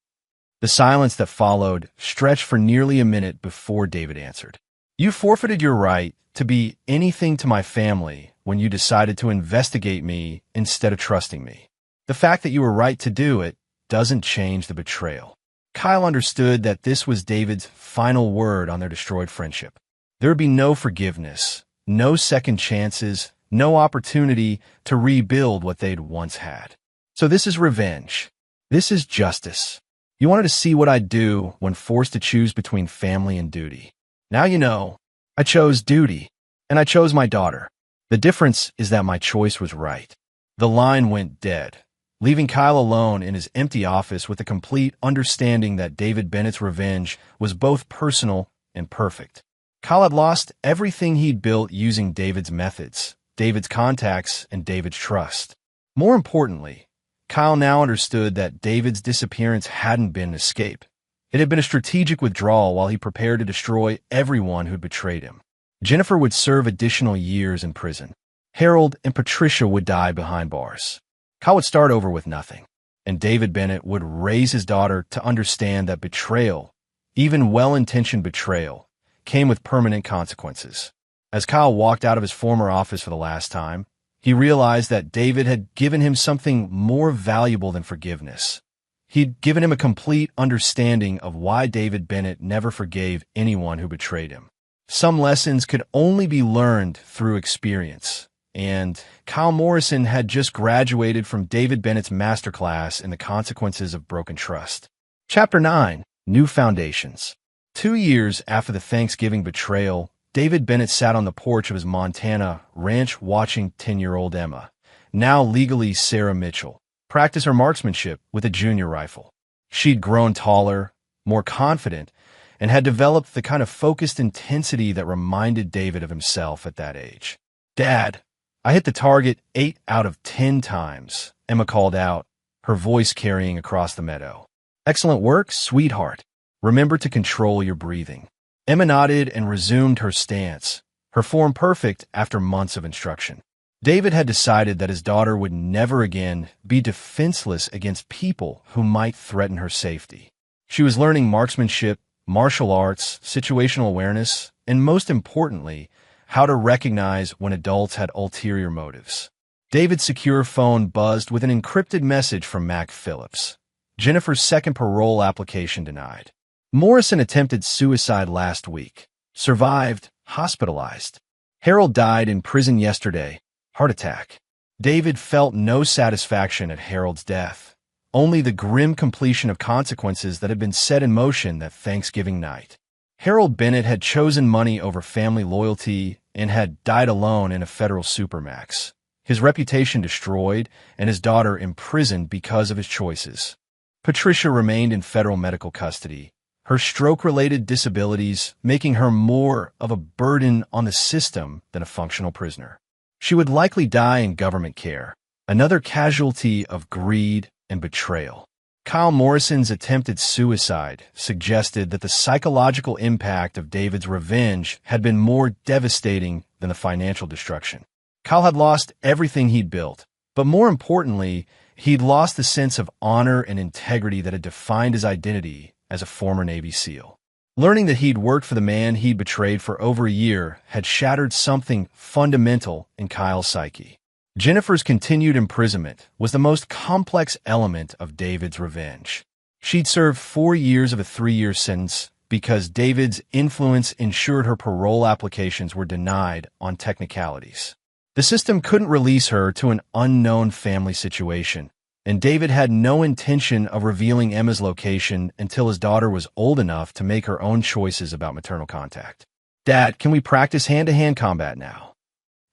The silence that followed stretched for nearly a minute before David answered. You forfeited your right to be anything to my family when you decided to investigate me instead of trusting me. The fact that you were right to do it doesn't change the betrayal. Kyle understood that this was David's final word on their destroyed friendship. There would be no forgiveness, no second chances, no opportunity to rebuild what they'd once had. So this is revenge. This is justice. You wanted to see what I'd do when forced to choose between family and duty. Now you know. I chose duty, and I chose my daughter. The difference is that my choice was right. The line went dead, leaving Kyle alone in his empty office with a complete understanding that David Bennett's revenge was both personal and perfect. Kyle had lost everything he'd built using David's methods, David's contacts, and David's trust. More importantly, Kyle now understood that David's disappearance hadn't been an escape. It had been a strategic withdrawal while he prepared to destroy everyone who'd betrayed him. Jennifer would serve additional years in prison. Harold and Patricia would die behind bars. Kyle would start over with nothing, and David Bennett would raise his daughter to understand that betrayal, even well-intentioned betrayal, came with permanent consequences. As Kyle walked out of his former office for the last time, he realized that David had given him something more valuable than forgiveness. He'd given him a complete understanding of why David Bennett never forgave anyone who betrayed him. Some lessons could only be learned through experience, and Kyle Morrison had just graduated from David Bennett's masterclass in the consequences of broken trust. Chapter 9, New Foundations. 2 years after the Thanksgiving betrayal, David Bennett sat on the porch of his Montana ranch watching 10-year-old Emma, now legally Sarah Mitchell, practice her marksmanship with a junior rifle. She'd grown taller, more confident, and had developed the kind of focused intensity that reminded David of himself at that age. "Dad, I hit the target 8 out of 10 times, Emma called out, her voice carrying across the meadow. "Excellent work, sweetheart. Remember to control your breathing." Emma nodded and resumed her stance, her form perfect after months of instruction. David had decided that his daughter would never again be defenseless against people who might threaten her safety. She was learning marksmanship, martial arts, situational awareness, and most importantly, how to recognize when adults had ulterior motives. David's secure phone buzzed with an encrypted message from Mac Phillips. Jennifer's second parole application denied. Morrison attempted suicide last week. Survived, hospitalized. Harold died in prison yesterday. Heart attack. David felt no satisfaction at Harold's death, only the grim completion of consequences that had been set in motion that Thanksgiving night. Harold Bennett had chosen money over family loyalty and had died alone in a federal supermax. His reputation destroyed and his daughter imprisoned because of his choices. Patricia remained in federal medical custody, her stroke-related disabilities making her more of a burden on the system than a functional prisoner. She would likely die in government care, another casualty of greed and betrayal. Kyle Morrison's attempted suicide suggested that the psychological impact of David's revenge had been more devastating than the financial destruction. Kyle had lost everything he'd built, but more importantly, he'd lost the sense of honor and integrity that had defined his identity as a former Navy SEAL. Learning that he'd worked for the man he'd betrayed for over a year had shattered something fundamental in Kyle's psyche. Jennifer's continued imprisonment was the most complex element of David's revenge. She'd served 4 years of a 3-year sentence because David's influence ensured her parole applications were denied on technicalities. The system couldn't release her to an unknown family situation, and David had no intention of revealing Emma's location until his daughter was old enough to make her own choices about maternal contact. "Dad, can we practice hand-to-hand combat now?"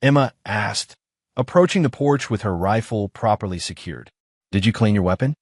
Emma asked, approaching the porch with her rifle properly secured. "Did you clean your weapon?"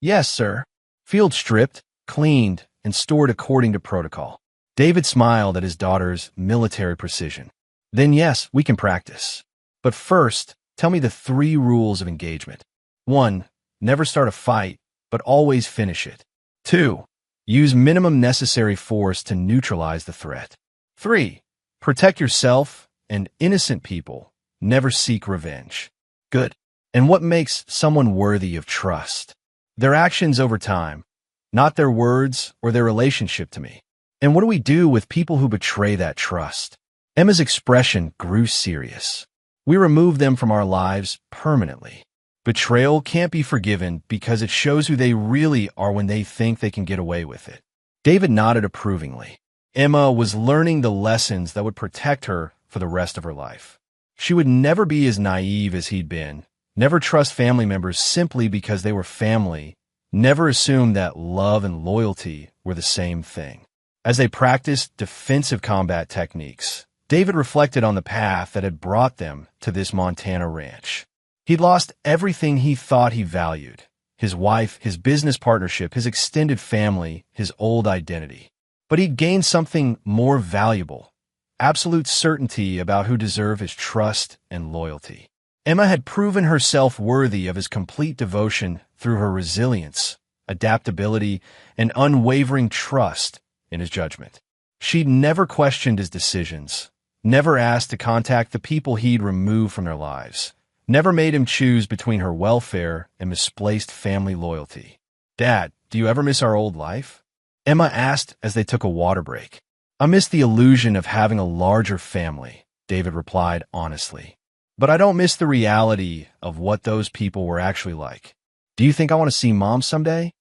"Yes, sir." Field stripped, cleaned, and stored according to protocol. David smiled at his daughter's military precision. "Then yes, we can practice. But first, tell me the 3 rules of engagement. 1. Never start a fight, but always finish it. 2. Use minimum necessary force to neutralize the threat. 3. Protect yourself and innocent people. Never seek revenge." "Good. And what makes someone worthy of trust?" "Their actions over time, not their words or their relationship to me." "And what do we do with people who betray that trust?" Emma's expression grew serious. "We remove them from our lives permanently. Betrayal can't be forgiven because it shows who they really are when they think they can get away with it." David nodded approvingly. Emma was learning the lessons that would protect her for the rest of her life. She would never be as naive as he'd been, never trust family members simply because they were family, never assume that love and loyalty were the same thing. As they practiced defensive combat techniques, David reflected on the path that had brought them to this Montana ranch. He'd lost everything he thought he valued: his wife, his business partnership, his extended family, his old identity. But he'd gained something more valuable: absolute certainty about who deserved his trust and loyalty. Emma had proven herself worthy of his complete devotion through her resilience, adaptability, and unwavering trust in his judgment. She'd never questioned his decisions, never asked to contact the people he'd removed from their lives, never made him choose between her welfare and misplaced family loyalty. "Dad, do you ever miss our old life?" Emma asked as they took a water break. "I miss the illusion of having a larger family," David replied honestly. "But I don't miss the reality of what those people were actually like. Do you think I want to see Mom someday?"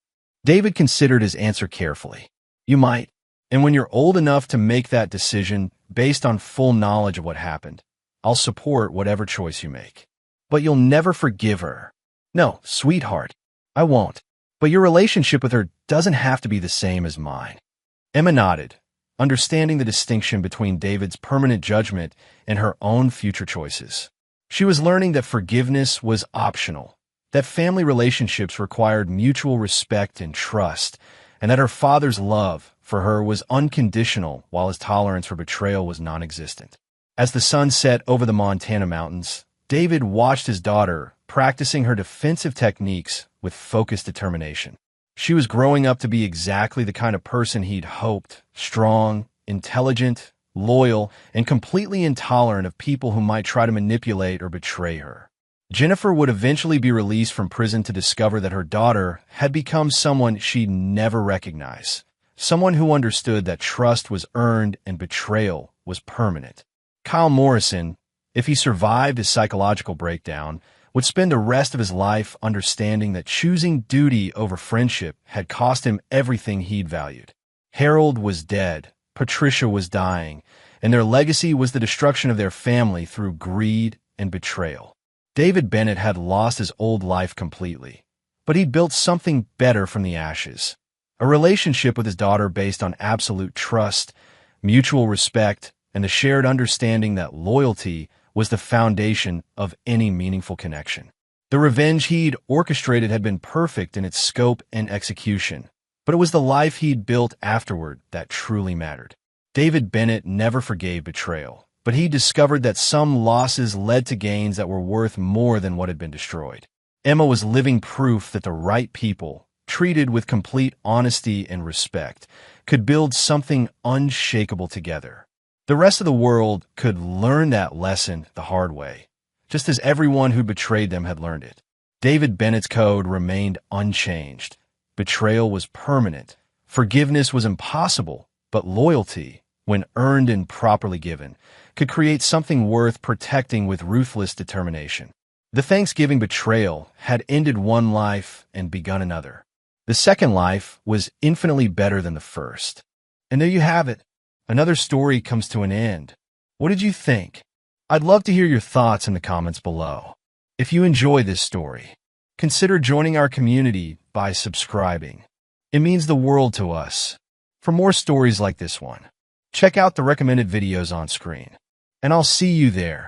David considered his answer carefully. "You might. And when you're old enough to make that decision based on full knowledge of what happened, I'll support whatever choice you make. But you'll never forgive her." "No, sweetheart, I won't. But your relationship with her doesn't have to be the same as mine." Emma nodded, understanding the distinction between David's permanent judgment and her own future choices. She was learning that forgiveness was optional, that family relationships required mutual respect and trust, and that her father's love for her was unconditional while his tolerance for betrayal was non-existent. As the sun set over the Montana mountains, David watched his daughter practicing her defensive techniques with focused determination. She was growing up to be exactly the kind of person he'd hoped: strong, intelligent, loyal, and completely intolerant of people who might try to manipulate or betray her. Jennifer would eventually be released from prison to discover that her daughter had become someone she'd never recognize, someone who understood that trust was earned and betrayal was permanent. Kyle Morrison, if he survived his psychological breakdown, would spend the rest of his life understanding that choosing duty over friendship had cost him everything he'd valued. Harold was dead, Patricia was dying, and their legacy was the destruction of their family through greed and betrayal. David Bennett had lost his old life completely, but he'd built something better from the ashes: a relationship with his daughter based on absolute trust, mutual respect, and the shared understanding that loyalty was the foundation of any meaningful connection. The revenge he'd orchestrated had been perfect in its scope and execution, But it was the life he'd built afterward that truly mattered. David Bennett never forgave betrayal, but he discovered that some losses led to gains that were worth more than what had been destroyed. Emma was living proof that the right people, treated with complete honesty and respect, could build something unshakable together. The rest of the world could learn that lesson the hard way, just as everyone who betrayed them had learned it. David Bennett's code remained unchanged. Betrayal was permanent. Forgiveness was impossible, but loyalty, when earned and properly given, could create something worth protecting with ruthless determination. The Thanksgiving betrayal had ended one life and begun another. The second life was infinitely better than the first. And there you have it. Another story comes to an end. What did you think? I'd love to hear your thoughts in the comments below. If you enjoy this story, consider joining our community by subscribing. It means the world to us. For more stories like this one, check out the recommended videos on screen. And I'll see you there.